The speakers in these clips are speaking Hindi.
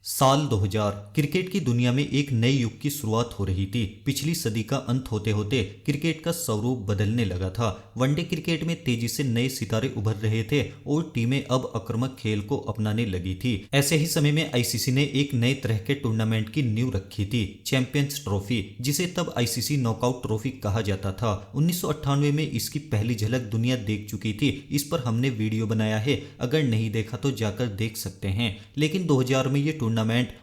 साल 2000 क्रिकेट की दुनिया में एक नए युग की शुरुआत हो रही थी। पिछली सदी का अंत होते होते क्रिकेट का स्वरूप बदलने लगा था। वनडे क्रिकेट में तेजी से नए सितारे उभर रहे थे और टीमें अब आक्रामक खेल को अपनाने लगी थी। ऐसे ही समय में आईसीसी ने एक नए तरह के टूर्नामेंट की नींव रखी थी, चैंपियंस ट्रॉफी, जिसे तब आईसीसी नॉकआउट ट्रॉफी कहा जाता था। 1998 में इसकी पहली झलक दुनिया देख चुकी थी। इस पर हमने वीडियो बनाया है, अगर नहीं देखा तो जाकर देख सकते हैं। लेकिन 2000 में ये टूर्नामेंट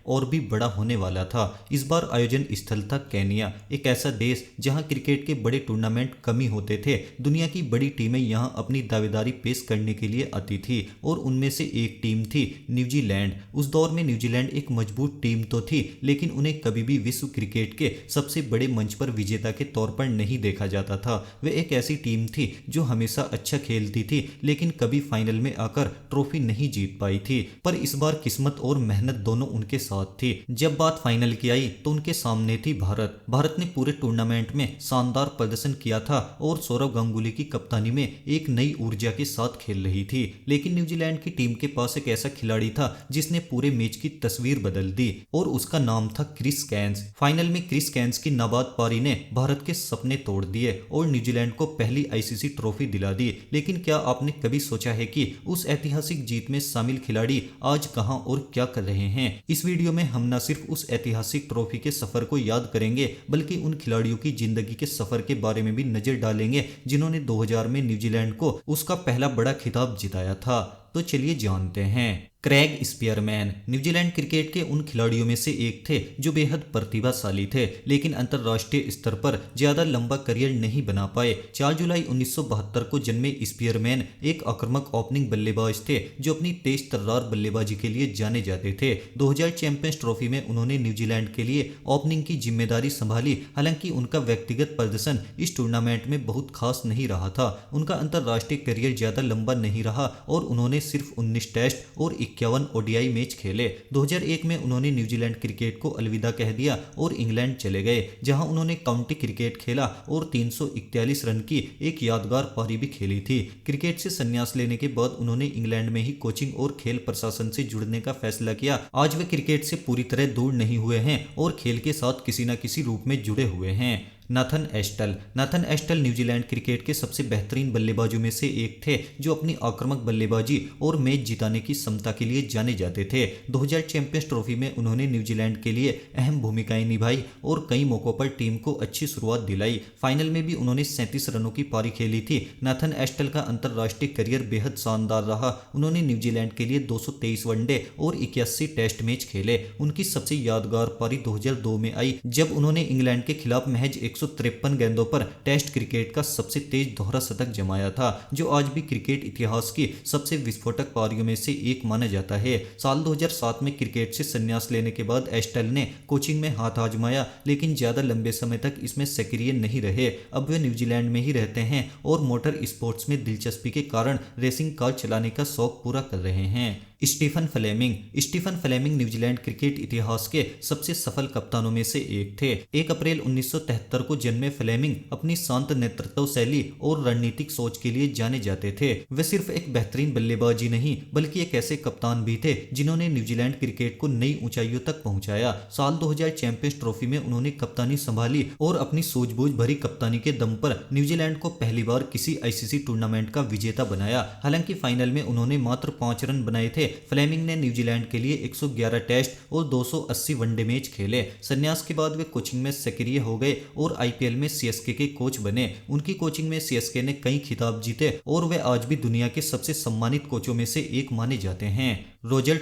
और भी बड़ा होने वाला था। इस बार आयोजन स्थल था केन्या, एक ऐसा देश जहां क्रिकेट के बड़े टूर्नामेंट कम ही होते थे। दुनिया की बड़ी टीमें यहां अपनी दावेदारी पेश करने के लिए आती थी और उनमें से एक टीम थी न्यूजीलैंड। उस दौर में न्यूजीलैंड एक मजबूत टीम तो थी, लेकिन उन्हें कभी भी विश्व क्रिकेट के सबसे बड़े मंच पर विजेता के तौर पर नहीं देखा जाता था। वे एक ऐसी टीम थी जो हमेशा अच्छा खेलती थी, लेकिन कभी फाइनल में आकर ट्रॉफी नहीं जीत पाई थी। पर इस बार किस्मत और मेहनत दोनों उनके साथ थी। जब बात फाइनल की आई तो उनके सामने थी भारत। भारत ने पूरे टूर्नामेंट में शानदार प्रदर्शन किया था और सौरव गांगुली की कप्तानी में एक नई ऊर्जा के साथ खेल रही थी। लेकिन न्यूजीलैंड की टीम के पास एक ऐसा खिलाड़ी था जिसने पूरे मैच की तस्वीर बदल दी और उसका नाम था क्रिस कैन्स। फाइनल में क्रिस कैन्स की नाबाद पारी ने भारत के सपने तोड़ दिए और न्यूजीलैंड को पहली आईसीसी ट्रॉफी दिला दी। लेकिन क्या आपने कभी सोचा है कि उस ऐतिहासिक जीत में शामिल खिलाड़ी आज कहां और क्या कर रहे हैं? इस वीडियो में हम न सिर्फ उस ऐतिहासिक ट्रॉफी के सफर को याद करेंगे, बल्कि उन खिलाड़ियों की जिंदगी के सफर के बारे में भी नजर डालेंगे जिन्होंने 2000 में न्यूजीलैंड को उसका पहला बड़ा खिताब जिताया था। तो चलिए जानते हैं। क्रेग स्पियरमैन न्यूजीलैंड क्रिकेट के उन खिलाड़ियों में से एक थे जो बेहद प्रतिभाशाली थे, लेकिन अंतर्राष्ट्रीय स्तर पर ज्यादा लंबा करियर नहीं बना पाए। 4 जुलाई 1972 को जन्मे स्पियरमैन एक आक्रामक ओपनिंग बल्लेबाज थे जो अपनी तेज तर्रार बल्लेबाजी के लिए जाने जाते थे। 2000 चैंपियंस ट्रॉफी में उन्होंने न्यूजीलैंड के लिए ओपनिंग की जिम्मेदारी संभाली। हालांकि उनका व्यक्तिगत प्रदर्शन इस टूर्नामेंट में बहुत खास नहीं रहा था। उनका अंतर्राष्ट्रीय करियर ज्यादा लंबा नहीं रहा और उन्होंने सिर्फ 19 टेस्ट और 51 ओडीआई मैच खेले। 2001 में उन्होंने न्यूजीलैंड क्रिकेट को अलविदा कह दिया और इंग्लैंड चले गए, जहां उन्होंने काउंटी क्रिकेट खेला और 341 रन की एक यादगार पारी भी खेली थी। क्रिकेट से संन्यास लेने के बाद उन्होंने इंग्लैंड में ही कोचिंग और खेल प्रशासन से जुड़ने का फैसला किया। आज वे क्रिकेट से पूरी तरह दूर नहीं हुए हैं और खेल के साथ किसी न किसी रूप में जुड़े हुए हैं। नाथन एस्टल न्यूजीलैंड क्रिकेट के सबसे बेहतरीन बल्लेबाजों में से एक थे जो अपनी आक्रामक बल्लेबाजी और मैच जिताने की क्षमता के लिए जाने जाते थे। 2000 चैंपियंस ट्रॉफी में उन्होंने न्यूजीलैंड के लिए अहम भूमिकाएं निभाई और कई मौकों पर टीम को अच्छी शुरुआत दिलाई। फाइनल में भी उन्होंने 37 रनों की पारी खेली थी। नाथन एस्टल का अंतर्राष्ट्रीय करियर बेहद शानदार रहा। उन्होंने न्यूजीलैंड के लिए 223 वनडे और 81 टेस्ट मैच खेले। उनकी सबसे यादगार पारी 2002 में आई जब उन्होंने इंग्लैंड के खिलाफ महज 153 गेंदों पर टेस्ट क्रिकेट का सबसे तेज दोहरा शतक जमाया था, जो आज भी क्रिकेट इतिहास की सबसे विस्फोटक पारियों में से एक माना जाता है। साल 2007 में क्रिकेट से संन्यास लेने के बाद एस्टल ने कोचिंग में हाथ आजमाया, लेकिन ज्यादा लंबे समय तक इसमें सक्रिय नहीं रहे। अब वे न्यूजीलैंड में ही रहते हैं और मोटर स्पोर्ट्स में दिलचस्पी के कारण रेसिंग कार चलाने का शौक पूरा कर रहे हैं। स्टीफन फ्लेमिंग न्यूजीलैंड क्रिकेट इतिहास के सबसे सफल कप्तानों में से एक थे। 1 अप्रैल 1973 को जन्मे फ्लेमिंग अपनी शांत नेतृत्व शैली और रणनीतिक सोच के लिए जाने जाते थे। वे सिर्फ एक बेहतरीन बल्लेबाज ही नहीं, बल्कि एक ऐसे कप्तान भी थे जिन्होंने न्यूजीलैंड क्रिकेट को नई ऊंचाइयों तक पहुंचाया। साल 2000 चैंपियंस ट्रॉफी में उन्होंने कप्तानी संभाली और अपनी सूझबूझ भरी कप्तानी के दम पर न्यूजीलैंड को पहली बार किसी आईसीसी टूर्नामेंट का विजेता बनाया। हालांकि फाइनल में उन्होंने मात्र 5 रन बनाए थे। फ्लेमिंग ने न्यूजीलैंड के लिए 111 टेस्ट और 280 वनडे मैच खेले। संन्यास के बाद वे कोचिंग में सक्रिय हो गए और आईपीएल में सीएसके के कोच बने। उनकी कोचिंग में सीएसके ने कई खिताब जीते और वे आज भी दुनिया के सबसे सम्मानित कोचों में से एक माने जाते हैं। रोजर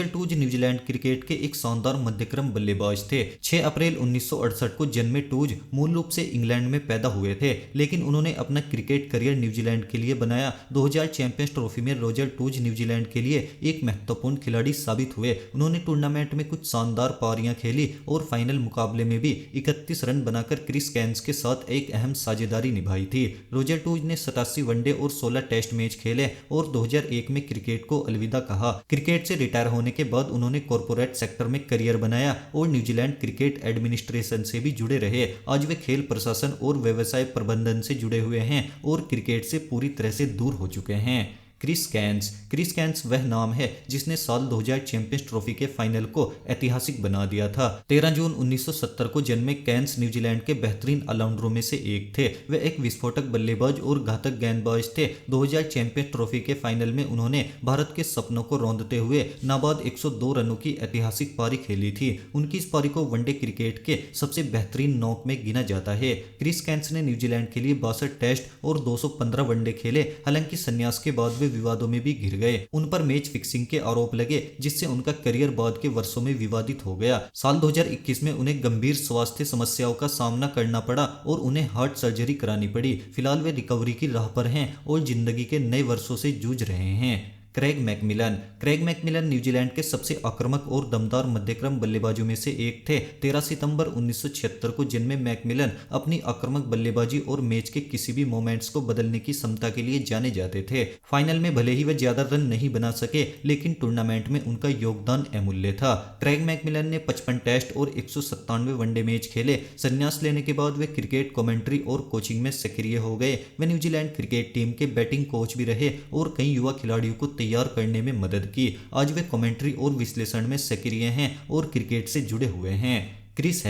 टूज न्यूजीलैंड क्रिकेट के एक शानदार मध्यक्रम बल्लेबाज थे। 6 अप्रैल 1968 को जन्मे टूज मूल रूप से इंग्लैंड में पैदा हुए थे, लेकिन उन्होंने अपना क्रिकेट करियर न्यूजीलैंड के लिए बनाया। 2000 चैंपियंस ट्रॉफी में रोजर टूज न्यूजीलैंड के लिए एक महत्वपूर्ण खिलाड़ी साबित हुए। उन्होंने टूर्नामेंट में कुछ शानदार पारियां खेली और फाइनल मुकाबले में भी 31 रन बनाकर क्रिस कैन्स के साथ एक अहम साझेदारी निभाई थी। रोजर टूज ने 87 वनडे और 16 टेस्ट मैच खेले और 2001 में क्रिकेट को अलविदा कहा। क्रिकेट से रिटायर होने के बाद उन्होंने कॉर्पोरेट सेक्टर में करियर बनाया और न्यूजीलैंड क्रिकेट एडमिनिस्ट्रेशन से भी जुड़े रहे। आज वे खेल प्रशासन और व्यवसाय प्रबंधन से जुड़े हुए हैं और क्रिकेट से पूरी तरह से दूर हो चुके हैं। क्रिस कैन्स वह नाम है जिसने साल 2000 चैंपियंस ट्रॉफी के फाइनल को ऐतिहासिक बना दिया था। 13 जून 1970 को जन्मे कैन्स न्यूजीलैंड के बेहतरीन ऑलराउंडरों में से एक थे। वे एक विस्फोटक बल्लेबाज और घातक गेंदबाज थे। 2000 चैंपियंस ट्रॉफी के फाइनल में उन्होंने भारत के सपनों को रौंदते हुए नाबाद 102 रनों की ऐतिहासिक पारी खेली थी। उनकी इस पारी को वनडे क्रिकेट के सबसे बेहतरीन नॉक में गिना जाता है। क्रिस कैन्स ने न्यूजीलैंड के लिए 62 टेस्ट और 215 वनडे खेले। हालांकि संन्यास के बाद वे विवादों में भी घिर गए। उन पर मैच फिक्सिंग के आरोप लगे, जिससे उनका करियर बाद के वर्षों में विवादित हो गया। साल 2021 में उन्हें गंभीर स्वास्थ्य समस्याओं का सामना करना पड़ा और उन्हें हार्ट सर्जरी करानी पड़ी। फिलहाल वे रिकवरी की राह पर हैं और जिंदगी के नए वर्षों से जूझ रहे हैं। क्रेग मैकमिलन न्यूजीलैंड के सबसे आक्रामक और दमदार मध्यक्रम बल्लेबाजों में से एक थे। 13 सितंबर 1976 को जन्मे मैकमिलन अपनी आक्रामक बल्लेबाजी और मैच के किसी भी मोमेंट्स को बदलने की क्षमता के लिए जाने जाते थे। फाइनल में भले ही वे ज्यादा रन नहीं बना सके, लेकिन टूर्नामेंट में उनका योगदान अमूल्य था। क्रेग मैकमिलन ने 55 टेस्ट और 197 वनडे मैच खेले। संन्यास लेने के बाद वे क्रिकेट कमेंट्री और कोचिंग में सक्रिय हो गए। वे न्यूजीलैंड क्रिकेट टीम के बैटिंग कोच भी रहे और कई युवा खिलाड़ियों को तैयार करने में मदद की। आज वे कमेंट्री और विश्लेषण में सक्रिय हैं और क्रिकेट से जुड़े हुए हैं। क्रिस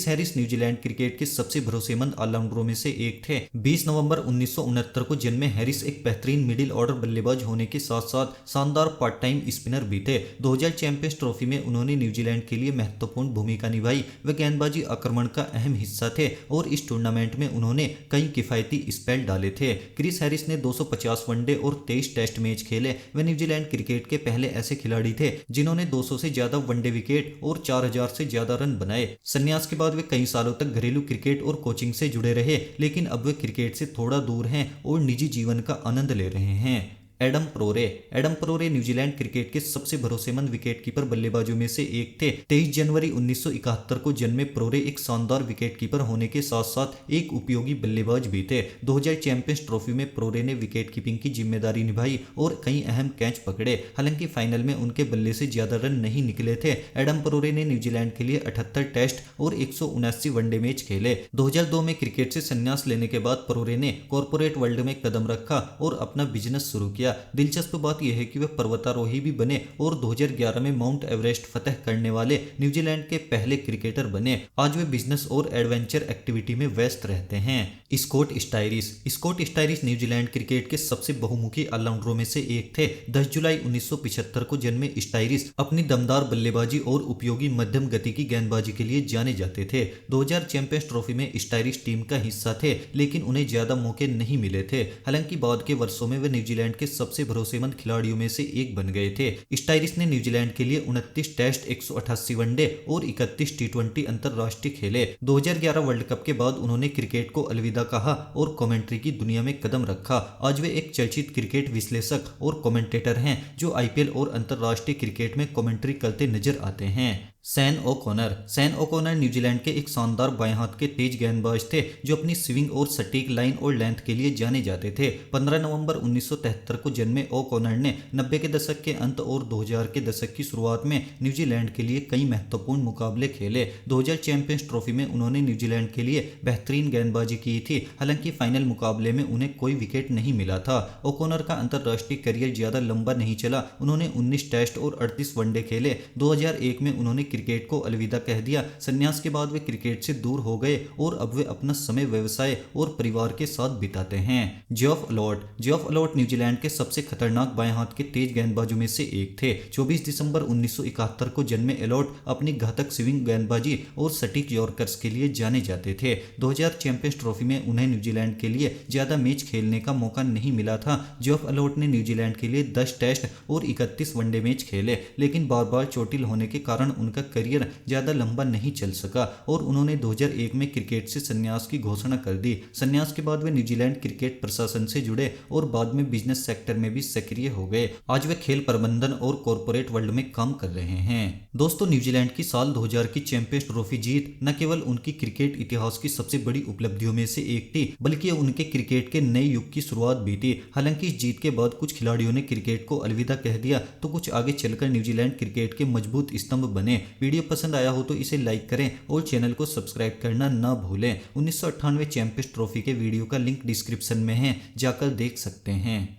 हैरिस न्यूजीलैंड क्रिकेट के सबसे भरोसेमंद ऑलराउंडरों में से एक थे। 20 नवंबर 1969 को जन्मे हैरिस एक बेहतरीन मिडिल ऑर्डर बल्लेबाज होने के साथ साथ शानदार पार्ट टाइम स्पिनर भी थे। 2000 चैंपियंस ट्रॉफी में उन्होंने न्यूजीलैंड के लिए महत्वपूर्ण भूमिका निभाई। वे गेंदबाजी आक्रमण का अहम हिस्सा थे और इस टूर्नामेंट में उन्होंने कई किफायती स्पेल डाले थे। क्रिस हैरिस ने 250 वनडे और 23 टेस्ट मैच खेले। वे न्यूजीलैंड क्रिकेट के पहले ऐसे खिलाड़ी थे जिन्होंने 200 से ज्यादा वनडे विकेट और 4000 से ज्यादा रन बनाए। संन्यास के बाद वे कई सालों तक घरेलू क्रिकेट और कोचिंग से जुड़े रहे, लेकिन अब वे क्रिकेट से थोड़ा दूर हैं और निजी जीवन का आनंद ले रहे हैं। एडम प्रोरे न्यूजीलैंड क्रिकेट के सबसे भरोसेमंद विकेटकीपर बल्लेबाजों में से एक थे। 23 जनवरी 1971 को जन्मे प्रोरे एक शानदार विकेटकीपर होने के साथ साथ एक उपयोगी बल्लेबाज भी थे। 2000 चैंपियंस ट्रॉफी में प्रोरे ने विकेटकीपिंग की जिम्मेदारी निभाई और कई अहम कैच पकड़े। हालांकि फाइनल में उनके बल्ले से ज्यादा रन नहीं निकले थे। एडम प्रोरे ने न्यूजीलैंड के लिए 78 टेस्ट और 179 वनडे मैच खेले। 2002 में क्रिकेट से संन्यास लेने के बाद प्रोरे ने कॉर्पोरेट वर्ल्ड में कदम रखा और अपना बिजनेस शुरू किया। दिलचस्प बात यह है कि वे पर्वतारोही भी बने और 2011 में माउंट एवरेस्ट फतह करने वाले न्यूजीलैंड के पहले क्रिकेटर बने। आज वे बिजनेस और एडवेंचर एक्टिविटी में व्यस्त रहते हैं। स्कॉट स्टायरिस न्यूजीलैंड क्रिकेट के सबसे बहुमुखी ऑलराउंडरों में से एक थे। 10 जुलाई 1975 को जन्मे स्टायरिस अपनी दमदार बल्लेबाजी और उपयोगी मध्यम गति की गेंदबाजी के लिए जाने जाते थे। 2000 चैंपियंस ट्रॉफी में स्टायरिस टीम का हिस्सा थे, लेकिन उन्हें ज्यादा मौके नहीं मिले थे। हालांकि बाद के वर्षों में वे न्यूजीलैंड के सबसे भरोसेमंद खिलाड़ियों में से एक बन गए थे। स्टायरिस ने न्यूजीलैंड के लिए 29 टेस्ट, 188 वनडे और 31 टी20 अंतरराष्ट्रीय खेले। 2011 वर्ल्ड कप के बाद उन्होंने क्रिकेट को अलविदा कहा और कमेंट्री की दुनिया में कदम रखा। आज वे एक चर्चित क्रिकेट विश्लेषक और कमेंटेटर हैं जो आईपीएल और अंतरराष्ट्रीय क्रिकेट में कमेंट्री करते नजर आते हैं। सैन ओकॉनर न्यूजीलैंड के एक शानदार बाएं हाथ के तेज गेंदबाज थे जो अपनी स्विंग और सटीक लाइन और लेंथ के लिए जाने जाते थे। 15 नवंबर 1973 को जन्मे ओकॉनर ने 90 के दशक के अंत और 2000 के दशक की शुरुआत में न्यूजीलैंड के लिए कई महत्वपूर्ण मुकाबले खेले। 2000 चैंपियंस ट्रॉफी में उन्होंने न्यूजीलैंड के लिए बेहतरीन गेंदबाजी की थी। हालांकि फाइनल मुकाबले में उन्हें कोई विकेट नहीं मिला था। ओकॉनर का अंतरराष्ट्रीय करियर ज्यादा लंबा नहीं चला। उन्होंने 19 टेस्ट और 38 वनडे खेले। 2001 में उन्होंने क्रिकेट को अलविदा कह दिया। संन्यास के बाद वे क्रिकेट से दूर हो गए और अब वे अपना समय व्यवसाय और परिवार के साथ बिताते हैं। जियोफ अलॉट न्यूजीलैंड के सबसे खतरनाक बाएं हाथ के तेज गेंदबाजों में से एक थे। 24 दिसंबर 1971 को जन्मे अलॉट अपनी घातक स्विंग गेंदबाजी और सटीक यॉर्कर्स के लिए जाने जाते थे। 2000 चैंपियंस ट्रॉफी में उन्हें न्यूजीलैंड के लिए ज्यादा मैच खेलने का मौका नहीं मिला था। जियोफ अलॉट ने न्यूजीलैंड के लिए 10 टेस्ट और 31 वनडे मैच खेले, लेकिन बार बार चोटिल होने के कारण उनका करियर ज्यादा लंबा नहीं चल सका और उन्होंने 2001 में क्रिकेट से संन्यास की घोषणा कर दी। संन्यास के बाद वे न्यूजीलैंड क्रिकेट प्रशासन से जुड़े और बाद में बिजनेस सेक्टर में भी सक्रिय हो गए। आज वे खेल प्रबंधन और कॉर्पोरेट वर्ल्ड में काम कर रहे हैं। दोस्तों, न्यूजीलैंड की साल 2000 की चैंपियंस ट्रॉफी जीत न केवल उनकी क्रिकेट इतिहास की सबसे बड़ी उपलब्धियों में से एक थी, बल्कि उनके क्रिकेट के नए युग की शुरुआत भी थी। हालांकि इस जीत के बाद कुछ खिलाड़ियों ने क्रिकेट को अलविदा कह दिया, तो कुछ आगे चलकर न्यूजीलैंड क्रिकेट के मजबूत स्तंभ बने। वीडियो पसंद आया हो तो इसे लाइक करें और चैनल को सब्सक्राइब करना ना भूलें। 1998 चैंपियंस ट्रॉफी के वीडियो का लिंक डिस्क्रिप्शन में है, जाकर देख सकते हैं।